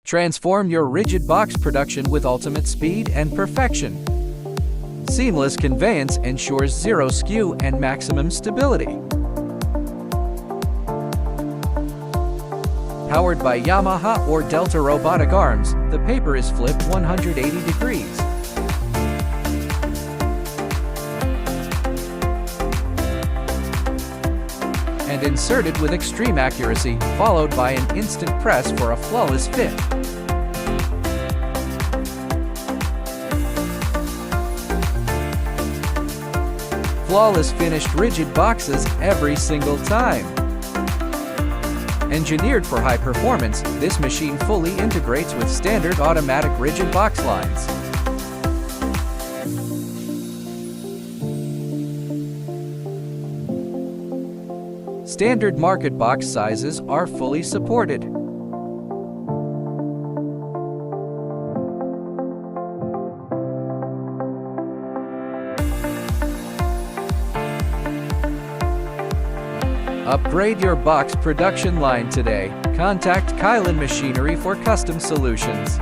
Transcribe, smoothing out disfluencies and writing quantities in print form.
Transform your rigid box production with ultimate speed and perfection. Seamless conveyance ensures zero skew and maximum stability. Powered by Yamaha or Delta robotic arms, the paper is flipped 180 degrees. And inserted with extreme accuracy, followed by an instant press for a flawless fit. Flawless finished rigid boxes every single time. Engineered for high performance, this machine fully integrates with standard automatic rigid box lines. Standard market box sizes are fully supported. Upgrade your box production line today. Contact Kylin Machinery for custom solutions.